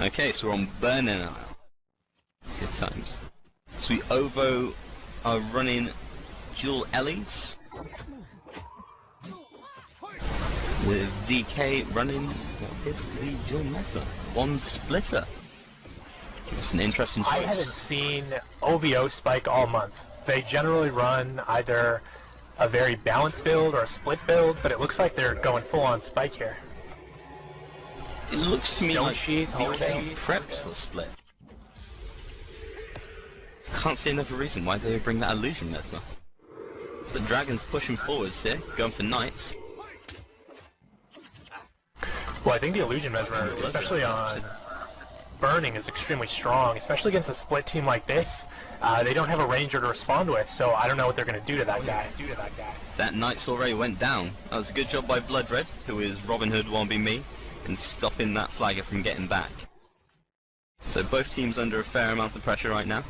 Okay, so we're on Burning now. Good times. So we OVO are running dual Ellies, with VK running what appears to be dual Mesmer. One splitter. It's an interesting choice. I haven't seen OVO spike all month. They generally run either a very balanced build or a split build, but it looks like they're going full on spike here. It looks to me like sheath, VK prepped for split. Can't see another reason why they would bring that illusion Mesmer. The Dragon's pushing forwards here, going for Knights. Well, I think the illusion Mesmer, especially on Burning, is extremely strong, especially against a split team like this. They don't have a ranger to respond with, so I don't know what they're going to do to that guy. That Knights already went down. That was a good job by Bloodred, who is Robin Hood wannabe me, in stopping that flagger from getting back. So both teams under a fair amount of pressure right now.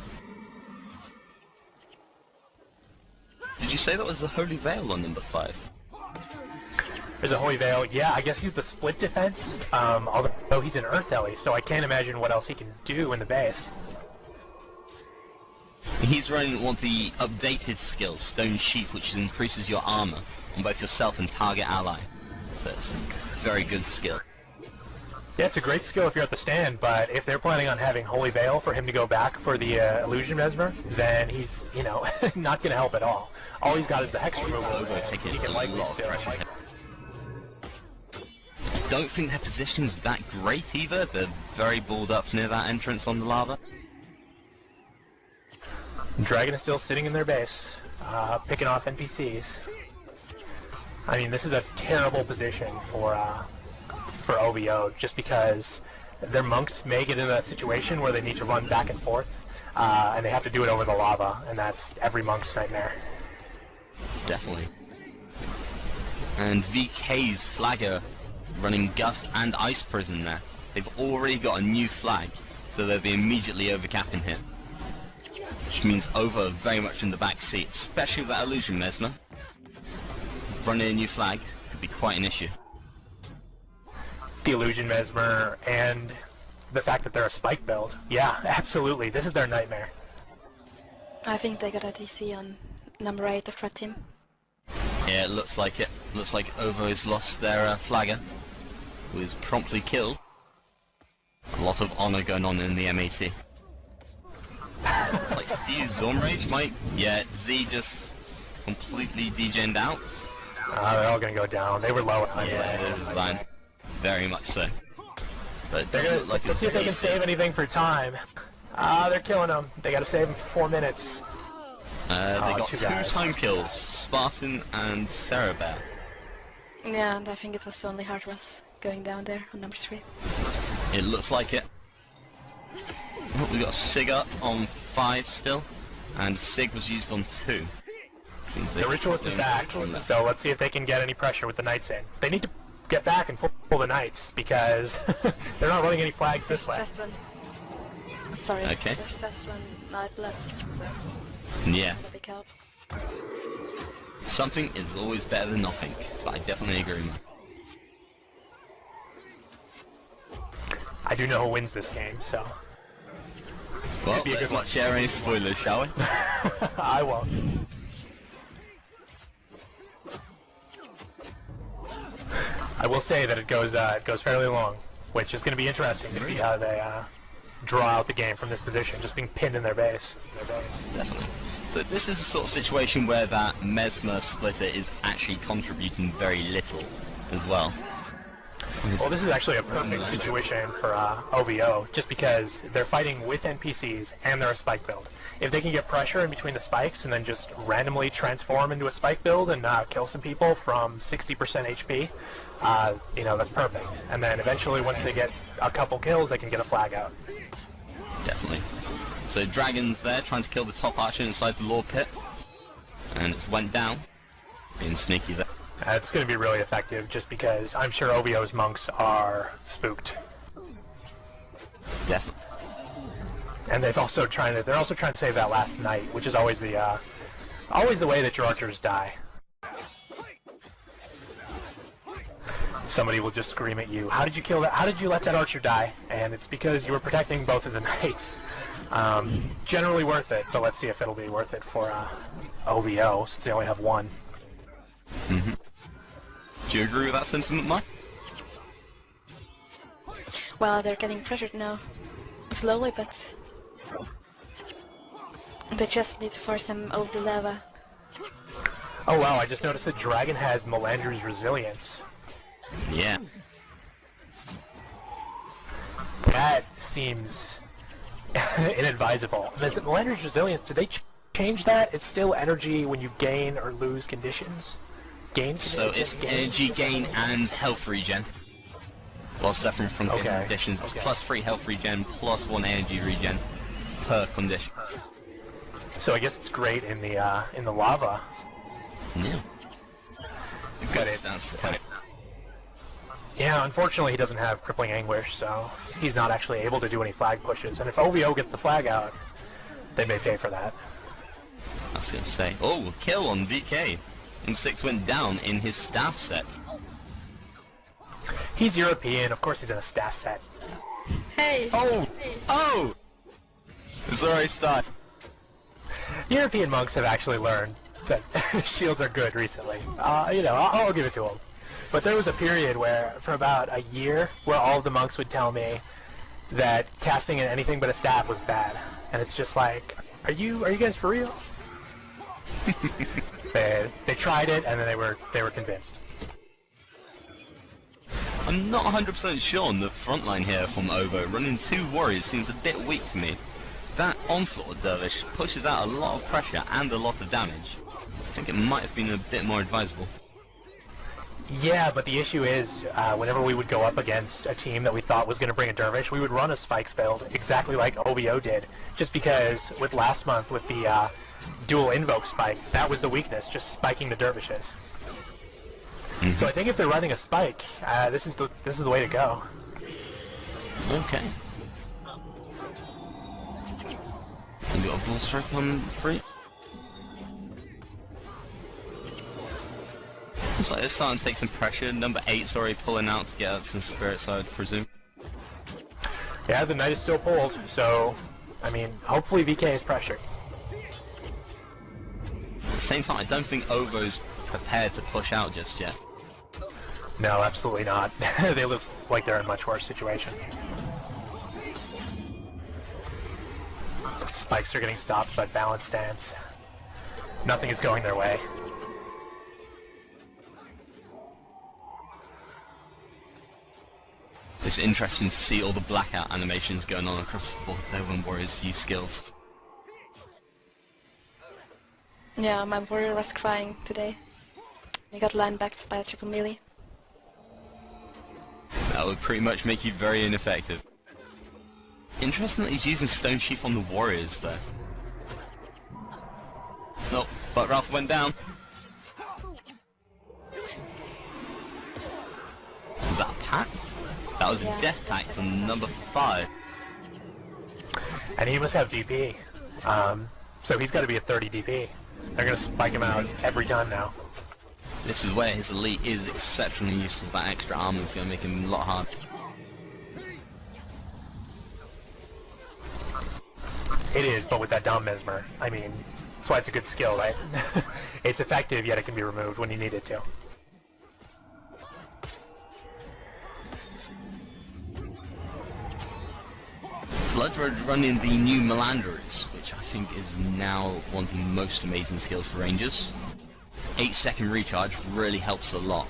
Did you say that was the Holy Veil on number 5? There's a Holy Veil. Yeah, I guess he's the split defense, although he's an Earth Ellie, so I can't imagine what else he can do in the base. He's running one of the updated skills, Stone Sheath, which increases your armor on both yourself and target ally. So it's a very good skill. Yeah, it's a great skill if you're at the stand, but if they're planning on having Holy Veil for him to go back for the Illusion Mesmer, then he's, you know, not going to help at all. All he's got is the Hex removal, and he can likely still... I don't think their position's that great either. They're very balled up near that entrance on the lava. Dragon is still sitting in their base, picking off NPCs. I mean, this is a terrible position for OVO, just because their monks may get into that situation where they need to run back and forth, and they have to do it over the lava, and that's every monk's nightmare. Definitely. And VK's flagger running Gust and Ice Prison there. They've already got a new flag, so they'll be immediately overcapping him. Which means OVO very much in the back seat, especially with that Illusion Mesmer. Running a new flag could be quite an issue. The Illusion Mesmer and the fact that they're a spike build. Yeah, absolutely. This is their nightmare. I think they got a DC on number 8 of red team. Yeah, it looks like it. Looks like OVO's lost their flagger, who is promptly killed. A lot of honor going on in the MAT. It's like Steve's Zormrage might... Yeah, Z just completely degened out. They're all going to go down. They were low. Yeah, it is fine. Very much so. But it doesn't look like let's see if they can save anything for time. They're killing them. They got to save them for 4 minutes. They got two time kills, Spartan and Cerebear. Yeah, and I think it was only Hardruss going down there on number 3. It looks like it. Oh, we got Sig up on 5 still, and Sig was used on 2. The Ritualist is back, so let's see if they can get any pressure with the Knights in. They need to get back and pull the Knights, because they're not running any flags this way. Just one. Sorry, okay. there's just one Knight left, so... Yeah. A big help. Something is always better than nothing, but I definitely agree, man. I do know who wins this game, so... Well, let's not share any spoilers, shall we? I won't. I will say that it goes fairly long, which is going to be interesting to see how they draw out the game from this position, just being pinned in their base. Definitely. So this is a sort of situation where that Mesmer splitter is actually contributing very little as well. Well, this is actually a perfect situation for OVO, just because they're fighting with NPCs and they're a spike build. If they can get pressure in between the spikes and then just randomly transform into a spike build and kill some people from 60% HP, you know, that's perfect. And then eventually, once they get a couple kills, they can get a flag out. Definitely. So Dragon's there trying to kill the top archer inside the Lord Pit, and it's went down, being sneaky there. It's going to be really effective, just because I'm sure OVO's monks are spooked. Definitely. And they're also trying to save that last knight, which is always the way that your archers die. Somebody will just scream at you, how did you kill that? How did you let that archer die? And it's because you were protecting both of the knights. Generally worth it, but let's see if it'll be worth it for OVO, since they only have one. Mm-hmm. Do you agree with that sentiment, Mike? Well, they're getting pressured now. Slowly, but they just need to force him over the lava. Oh wow, I just noticed that Dragon has Melandri's Resilience. Yeah. That seems inadvisable. And is it Melandri's Resilience? Did they change that? It's still energy when you gain or lose conditions? So it's energy gain and health regen. While suffering from conditions, it's +3 health regen, +1 energy regen per condition. So I guess it's great in the lava. Yeah. But yeah, unfortunately he doesn't have Crippling Anguish, so he's not actually able to do any flag pushes. And if OVO gets the flag out, they may pay for that. I was going to say, oh, kill on VK. M6 went down in his staff set. He's European, of course he's in a staff set. Hey! Oh! Oh! It's alright, start. European monks have actually learned that shields are good recently. You know, I'll give it to them. But there was a period where, for about a year, where all of the monks would tell me that casting in anything but a staff was bad. And it's just like, are you guys for real? They tried it, and then they were convinced. I'm not 100% sure on the front line here from OVO. Running 2 warriors seems a bit weak to me. That onslaught dervish pushes out a lot of pressure and a lot of damage. I think it might have been a bit more advisable. Yeah, but the issue is, whenever we would go up against a team that we thought was going to bring a dervish, we would run a spikes build, exactly like OVO did. Just because, with last month, with the dual invoke spike, that was the weakness, just spiking the dervishes. Mm-hmm. So I think if they're running a spike, this is the way to go. Okay. We got a ball strike on 3. Looks like it's starting to take some pressure. Number 8's already pulling out to get out some spirits, I would presume. Yeah, the knight is still pulled, so I mean, hopefully VK is pressured. At the same time, I don't think OVO's prepared to push out just yet. No, absolutely not. They look like they're in a much worse situation. Spikes are getting stopped by balance stance. Nothing is going their way. It's interesting to see all the blackout animations going on across the board there when warriors use skills. Yeah, my warrior was crying today. He got linebacked by a triple melee. That would pretty much make you very ineffective. Interesting that he's using Stone Sheath on the warriors though. Nope, but Ralph went down. Was that a pact? That was a death pact on number 5. And he must have DP. So he's got to be a 30 DP. They're going to spike him out every time now. This is where his elite is exceptionally useful. That extra armor is going to make him a lot harder. It is, but with that Dom Mesmer, I mean, that's why it's a good skill, right? It's effective, yet it can be removed when you need it to. Bloodred running the new Melandras, which I think is now one of the most amazing skills for rangers. 8-second recharge really helps a lot.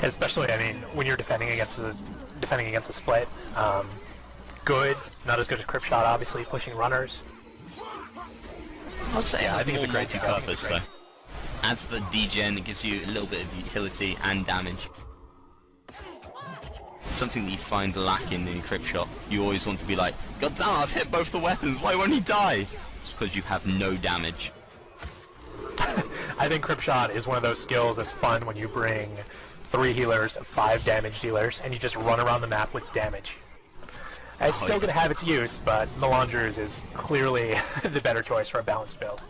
Especially, I mean, when you're defending against a split. Good, not as good as Crypt Shot, obviously, pushing runners. I'd say yeah, I think it's a great purpose though. Adds the degen, it gives you a little bit of utility and damage. Something that you find lacking in Crypt Shot. You always want to be like, God damn, I've hit both the weapons, why won't he die? It's because you have no damage. I think Crypt Shot is one of those skills that's fun when you bring 3 healers, 5 damage dealers, and you just run around the map with damage. It's still going to have its use, but Melandras is clearly the better choice for a balanced build.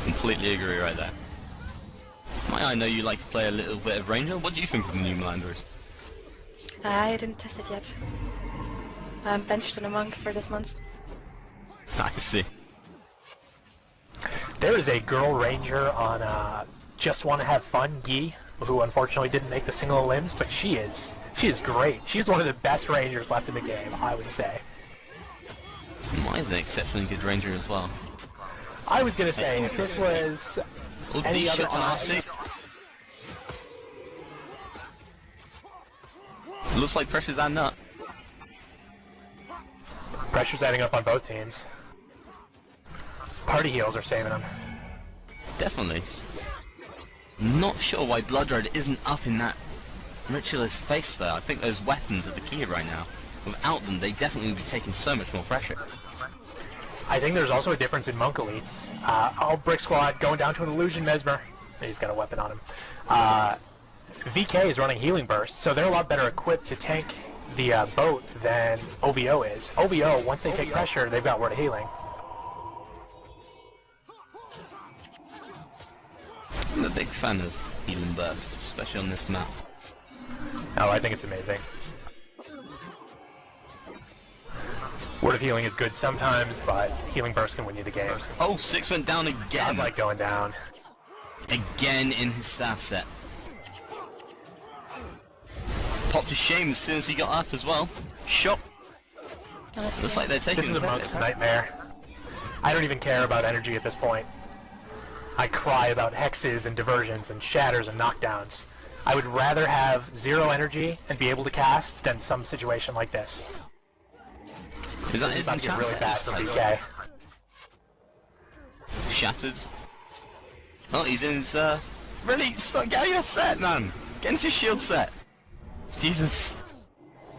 Completely agree right there. I know you like to play a little bit of Ranger. What do you think of the new Melanders? I didn't test it yet. I'm benched in a monk for this month. I see. There is a girl ranger on Just Want to Have Fun, Yi, who unfortunately didn't make the single limbs, but she is great. She's one of the best rangers left in the game, I would say. Mai's an exceptionally good Ranger as well. I was gonna say, if this was any other time... Looks like pressure's adding up. Pressure's adding up on both teams. Party heals are saving them. Definitely. Not sure why Blood Red isn't up in that Ritualist's face though. I think those weapons are the key right now. Without them, they definitely would be taking so much more pressure. I think there's also a difference in Monk Elites. All Brick Squad going down to an Illusion Mesmer. He's got a weapon on him. VK is running Healing Burst, so they're a lot better equipped to tank the boat than OVO is. OVO, once they take pressure, they've got Word of Healing. I'm a big fan of Healing Burst, especially on this map. Oh, I think it's amazing. Word of Healing is good sometimes, but Healing Burst can win you the game. Oh, 6 went down again. I like going down. Again in his staff set. Popped to shame as soon as he got up as well. Shot. Looks like they're taking This is a Monk's nightmare. I don't even care about energy at this point. I cry about hexes and diversions and shatters and knockdowns. I would rather have 0 energy and be able to cast than some situation like this. Is that his It's really bad for enchant? BK. Shattered. Oh, he's in his, really, start getting your set, man! Get into your shield set! Jesus.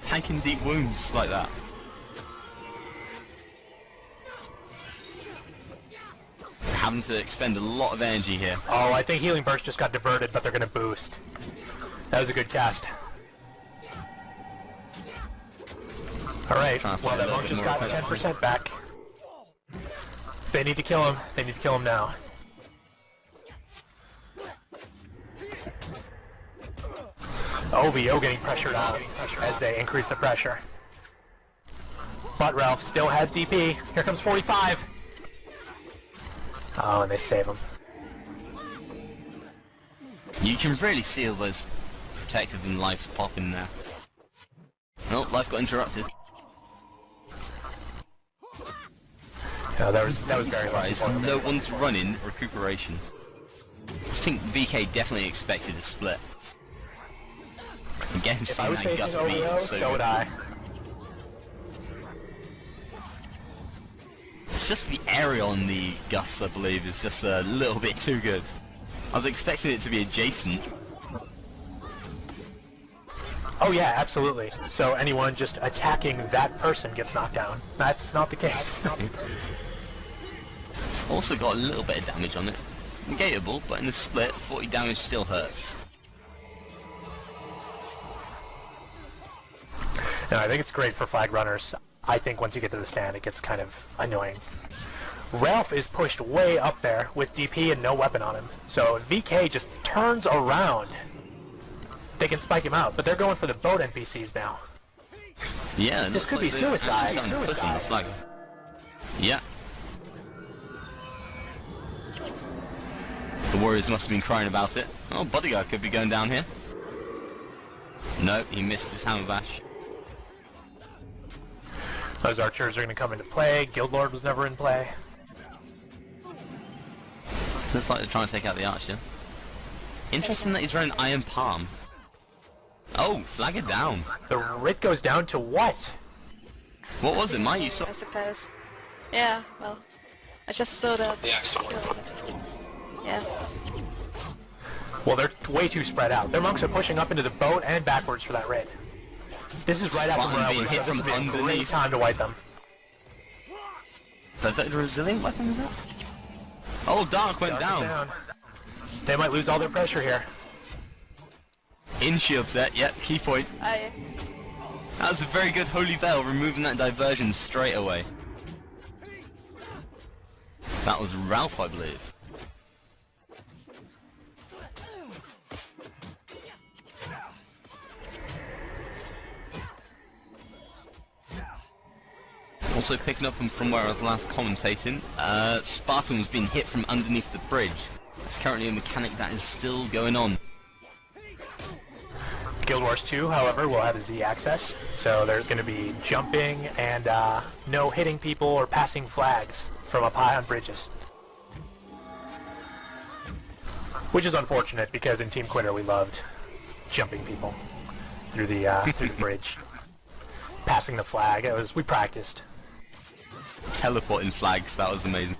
Tanking deep wounds like that. They're having to expend a lot of energy here. Oh, I think Healing Burst just got diverted, but they're going to boost. That was a good cast. Alright, well that Monk just got 10% back. If they need to kill him, they need to kill him now. OVO getting pressured out as they increase the pressure. But Ralph still has DP. Here comes 45. Oh, and they save him. You can really see all those protective and lives pop in there. Oh, life got interrupted. No, that was very Surprised lucky. no one's running recuperation. I think VK definitely expected a split. Again, If I was seeing that facing Gust beat OVO, so so would good. I. It's just the aerial on the Gus, I believe, is just a little bit too good. I was expecting it to be adjacent. Oh yeah, absolutely. So anyone just attacking that person gets knocked down. That's not the case. It's also got a little bit of damage on it. Negatable, but in the split, 40 damage still hurts. No, I think it's great for flag runners. I think once you get to the stand, it gets kind of annoying. Ralph is pushed way up there with DP and no weapon on him. So VK just turns around. They can spike him out, but they're going for the boat NPCs now. Yeah, it This looks could like be they're actually suicide. starting to push on the flag. Yeah. The Warriors must have been crying about it. Oh, Bodyguard could be going down here. No, he missed his hammer bash. Those archers are going to come into play. Guild Lord was never in play. Looks like they're trying to take out the archer. Interesting that he's running Iron Palm. Oh, flag it down. The writ goes down to what? What was it, Mike? You saw... I suppose. Yeah, well, I just saw that. Yeah. Well, they're way too spread out. Their monks are pushing up into the boat and backwards for that raid. This is right after Spartan being Morale, so hit this from would be a great underneath. time to wipe them. The resilient weapon, was that? Oh, Dark went Dark is down. They might lose all their pressure here. In shield set, yep, key point. I That was a very good Holy Veil, removing that diversion straight away. That was Ralph, I believe. Also picking up from where I was last commentating, Spartan was being hit from underneath the bridge. It's currently a mechanic that is still going on. Guild Wars 2, however, will have a Z access, so there's going to be jumping and no hitting people or passing flags from up high on bridges. Which is unfortunate because in Team Quitter we loved jumping people through the bridge, passing the flag. We practiced. Teleporting flags, that was amazing.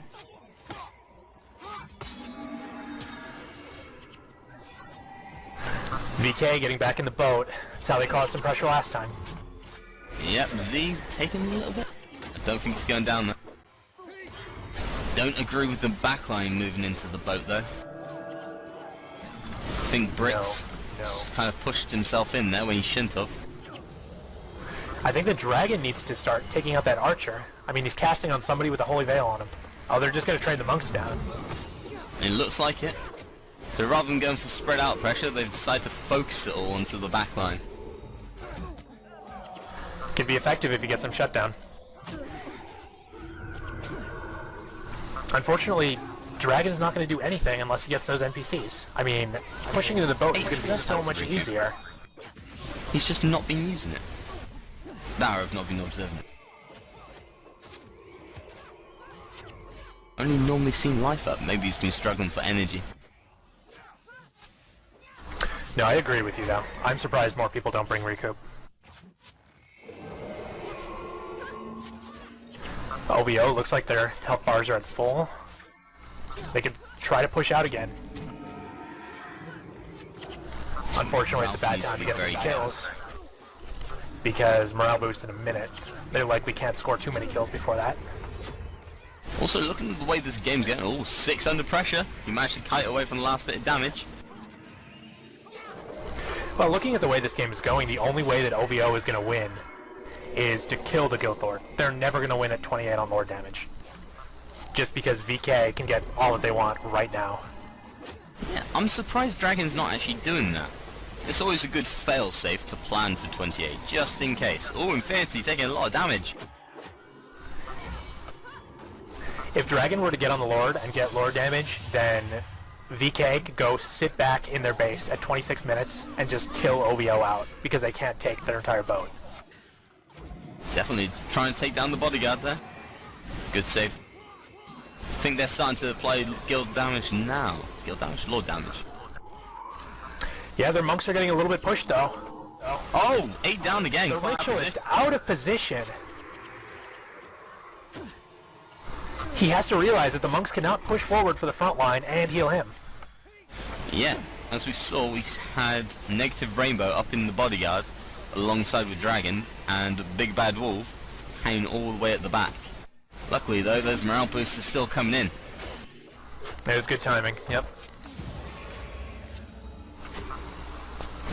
VK getting back in the boat. That's how they caused some pressure last time. Yep, Z taking a little bit. I don't think he's going down there. Don't agree with the backline moving into the boat though. I think Brits kind of pushed himself in there when he shouldn't have. I think the Dragon needs to start taking out that Archer. I mean, he's casting on somebody with a Holy Veil on him. Oh, they're just going to trade the monks down. It looks like it. So rather than going for spread out pressure, they've decided to focus it all onto the backline. Could be effective if he gets him shut down. Unfortunately, Dragon's not going to do anything unless he gets those NPCs. I mean, pushing into the boat is going to be so much easier. He's just not been using it. That I've not been observing it. Only normally seen life up. Maybe he's been struggling for energy. No, I agree with you though. I'm surprised more people don't bring recoup. OVO looks like their health bars are at full. They could try to push out again. Unfortunately, it's a bad time to get some kills. Because morale boost in a minute. They likely can't score too many kills before that. Also, looking at the way this game's getting, oh, 6 under pressure. He managed to kite away from the last bit of damage. Well, looking at the way this game is going, the only way that OVO is going to win is to kill the Guild Lord. They're never going to win at 28 on Lord damage. Just because VK can get all that they want right now. Yeah, I'm surprised Dragon's not actually doing that. It's always a good fail-safe to plan for 28, just in case. Oh, Infinity taking a lot of damage. If Dragon were to get on the Lord and get Lord damage, then VK could go sit back in their base at 26 minutes and just kill OVO out, because they can't take their entire boat. Definitely trying to take down the bodyguard there. Good save. I think they're starting to apply guild damage now. Guild damage? Lord damage. Yeah, their monks are getting a little bit pushed though. Oh! 8 down again. The Ritualist out of position. He has to realize that the monks cannot push forward for the front line and heal him. Yeah, as we saw, we had Negative Rainbow up in the bodyguard alongside with Dragon and Big Bad Wolf hanging all the way at the back. Luckily though, those morale boosts are still coming in. It was good timing, yep.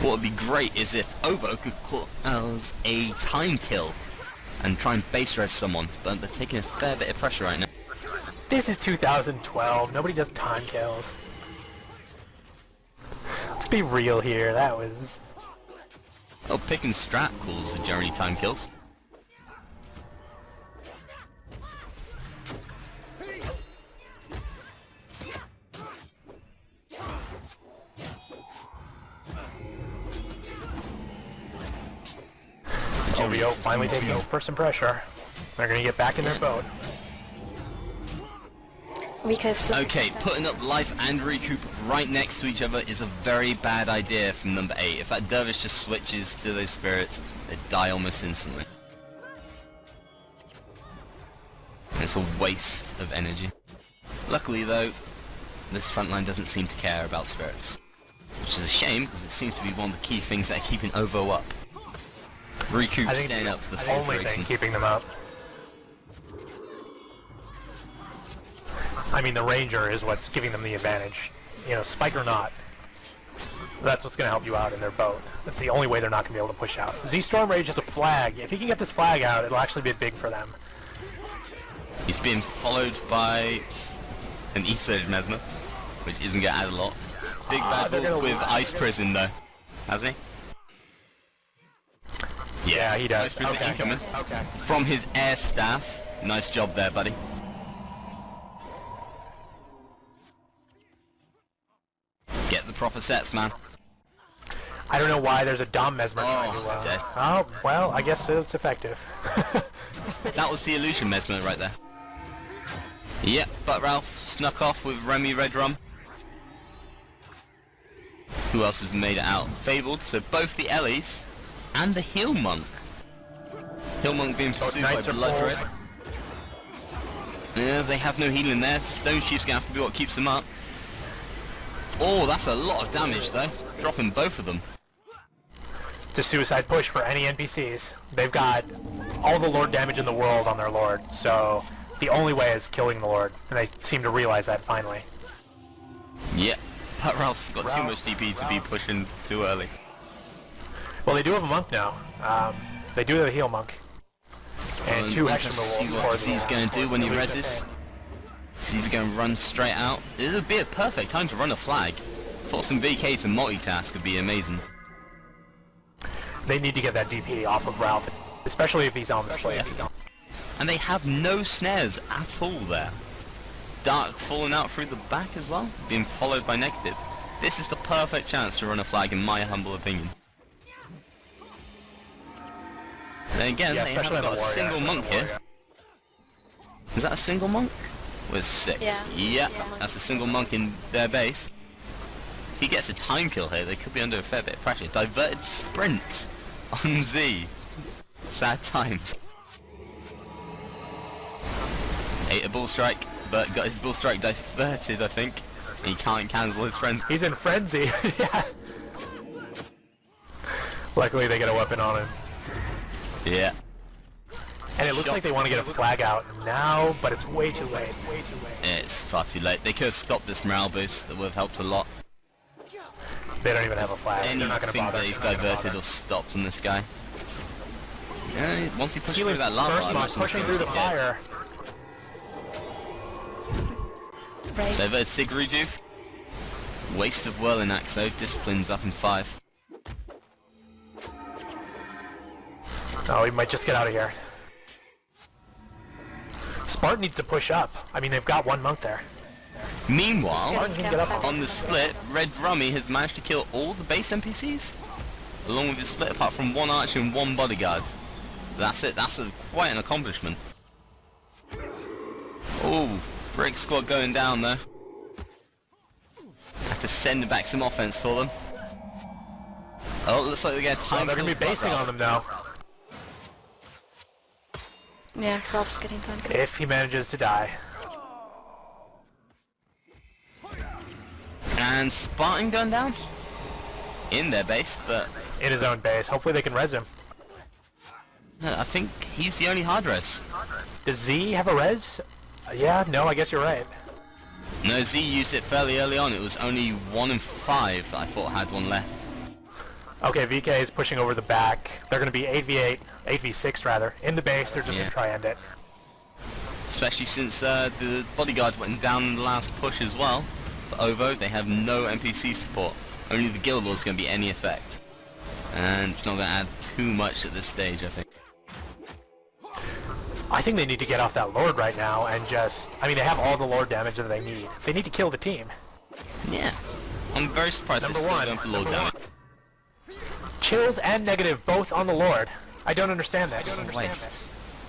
What would be great is if OVO could cause a time kill and try and base res someone, but they're taking a fair bit of pressure right now. This is 2012. Nobody does time kills. Let's be real here. That was... Oh, pick and strat calls are generally time kills. OVO finally taking over some pressure. They're going to get back in their boat. Okay, putting up life and recoup right next to each other is a very bad idea from number 8. If that dervish just switches to those spirits, they die almost instantly. And it's a waste of energy. Luckily though, this frontline doesn't seem to care about spirits. Which is a shame, because it seems to be one of the key things that are keeping OVO up. Recoup staying up for the full only thing keeping them up. I mean, the Ranger is what's giving them the advantage. You know, Spike or not. That's what's going to help you out in their boat. That's the only way they're not going to be able to push out. Z-Storm Rage is a flag. If he can get this flag out, it'll actually be big for them. He's being followed by an E-Surge Mesmer, which isn't going to add a lot. Big Bad Wolf with Ice Prison though, hasn't he? Yeah, he does. Ice Prison Okay. incoming. Okay. From his air staff. Nice job there, buddy. Get the proper sets, man. I don't know why there's a Dom Mesmer trying to, dead. Oh, well, I guess it's effective. That was the illusion Mesmer right there. Yep, but Ralph snuck off with Remy Red Rum. Who else has made it out? Fabled, so both the Ellies and the Heal Monk. Heal Monk being pursued by Blood Red. Yeah, they have no healing there. Stone Chief's gonna have to be what keeps them up. Oh, that's a lot of damage though. Dropping both of them. It's a suicide push for any NPCs. They've got all the Lord damage in the world on their Lord, so the only way is killing the Lord, and they seem to realize that finally. Yep, but Ralph's got too much DP to be pushing too early. Well, they do have a monk now. They do have a heal monk. And two Hexamer See Wolves. what he's going to do when he reses. See if he's going to run straight out. It would be a perfect time to run a flag. Thought some VK to multitask would be amazing. They need to get that DP off of Ralph, especially if he's on the split. And they have no snares at all there. Dark falling out through the back as well, being followed by negative. This is the perfect chance to run a flag in my humble opinion. Then again, they haven't got a single monk here. Is that a single monk? With 6. Yeah, that's a single monk in their base. If he gets a time kill here, they could be under a fair bit of pressure. Diverted sprint on Z. Sad times. Ate a bull strike, but got his bull strike diverted, I think. He can't cancel his friends. He's in frenzy. Yeah. Luckily, they get a weapon on him. Yeah. And it looks like they want to get a flag out now, but it's way too late. Way too late. It's far too late. They could have stopped this morale boost. That would have helped a lot. They don't even have a flag. They're not going to Anything bother. they've diverted or stopped on this guy. Yeah, once he pushes through that lava, First monk pushing through the fire. Right. Diverted Sig Rejuve. Waste of Whirling Axe though. Discipline's up in 5. Oh, he might just get out of here. Spartan needs to push up. I mean, they've got one monk there. Meanwhile, Spartan can get up. on the split, Red Rummy has managed to kill all the base NPCs, along with his split, apart from one archer and one bodyguard. That's it. That's quite an accomplishment. Oh, Brick Squad going down there. Have to send back some offense for them. Oh, it looks like they're going to time. They're going to be basing on them now. Yeah, Rob's getting tanked. If he manages to die. And Spartan going down in their base, but In his own base. Hopefully they can res him. I think he's the only hard res. Does Z have a res? Yeah, no, I guess you're right. No, Z used it fairly early on. It was only 1 in 5 that I thought had one left. Okay, VK is pushing over the back. They're going to be 8v8, 8v6 rather. In the base, they're just going to try and end it. Especially since the bodyguard went down in the last push as well. For OVO, they have no NPC support. Only the Guild Lord's going to be any effect. And it's not going to add too much at this stage, I think. I think they need to get off that Lord right now and just... I mean, they have all the Lord damage that they need. They need to kill the team. Yeah. I'm very surprised they're still going for Lord damage. Chills and negative both on the Lord. I don't understand that. Waste.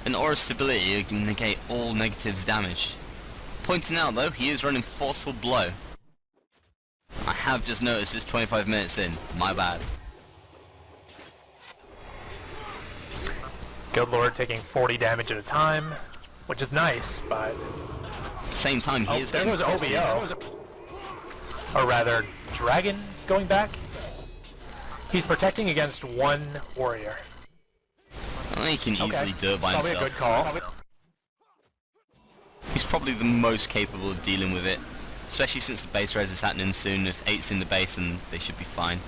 An aura stability can negate all negatives damage. Pointing out though, he is running Forceful Blow. I have just noticed it's 25 minutes in. My bad. Guild Lord taking 40 damage at a time, which is nice, but... At the same time, he is there getting goes 15. OVO. Or rather, Dragon going back. He's protecting against one warrior. Well, he can easily do it by Probably himself. a good call. He's probably the most capable of dealing with it. Especially since the base res is happening soon. If 8's in the base, then they should be fine.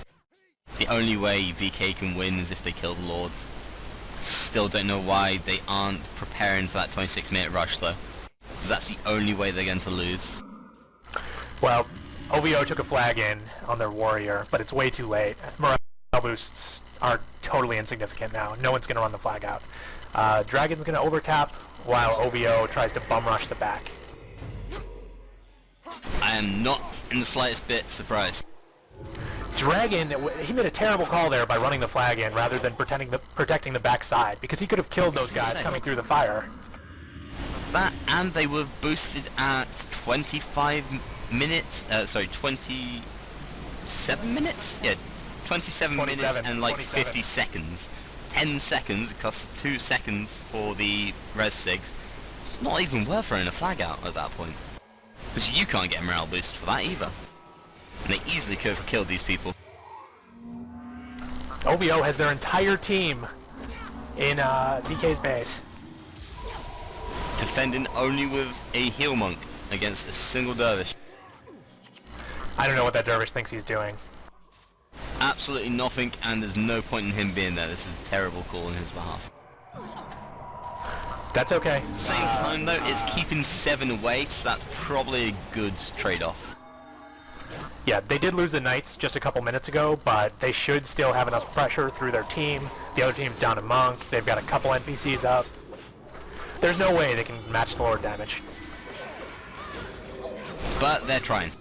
The only way VK can win is if they kill the Lords. Still don't know why they aren't preparing for that 26-minute rush though. Because that's the only way they're going to lose. Well, OVO took a flag in on their warrior, but it's way too late. Morale boosts are totally insignificant now. No one's going to run the flag out. Dragon's going to overcap while OVO tries to bum rush the back. I am not in the slightest bit surprised. Dragon, he made a terrible call there by running the flag in rather than protecting the backside, because he could have killed those guys coming through the fire. That, and they were boosted at 25 minutes, sorry, 27 minutes? Yeah, 27 minutes and like 50 seconds. 10 seconds, it costs 2 seconds for the res sigs. Not even worth throwing a flag out at that point. Because you can't get a morale boost for that either. And they easily could have killed these people. OVO has their entire team in VK's base. Defending only with a heal monk against a single dervish. I don't know what that dervish thinks he's doing. Absolutely nothing, and there's no point in him being there. This is a terrible call on his behalf. That's okay. Same time though, it's keeping 7 away, so that's probably a good trade-off. Yeah, they did lose the Knights just a couple minutes ago, but they should still have enough pressure through their team. The other team's down a monk. They've got a couple NPCs up. There's no way they can match the Lord damage. But they're trying.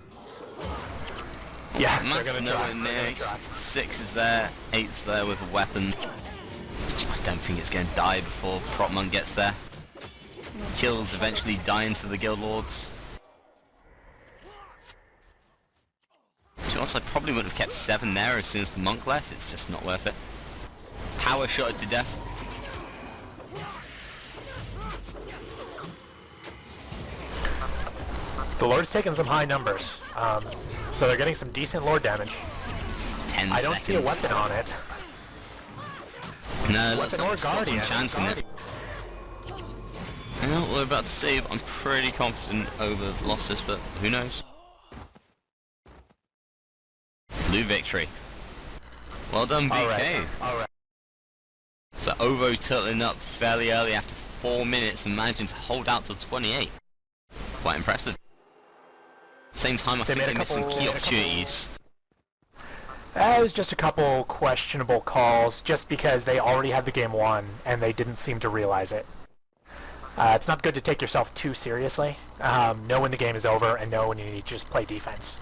Yeah, Matt's nowhere near. 6 is there, 8's there with a weapon. I don't think it's going to die before Prop Monk gets there. Chill's eventually dying to the Guild Lords. To be honest, I probably wouldn't have kept 7 there as soon as the Monk left. It's just not worth it. Power shot it to death. The Lord's taking some high numbers, so they're getting some decent Lord damage. 10 I don't seconds. see a weapon on it. No, that's Weapon not or stopping Guardian. chancing it. I know what we're about to save. I'm pretty confident over lost this, but who knows? Blue victory. Well done, VK. All right. So OVO turtling up fairly early after 4 minutes and managing to hold out till 28. Quite impressive. Same time, I think they missed some key opportunities. It was just a couple questionable calls, just because they already had the game won, and they didn't seem to realize it. It's not good to take yourself too seriously. Know when the game is over, and know when you need to just play defense.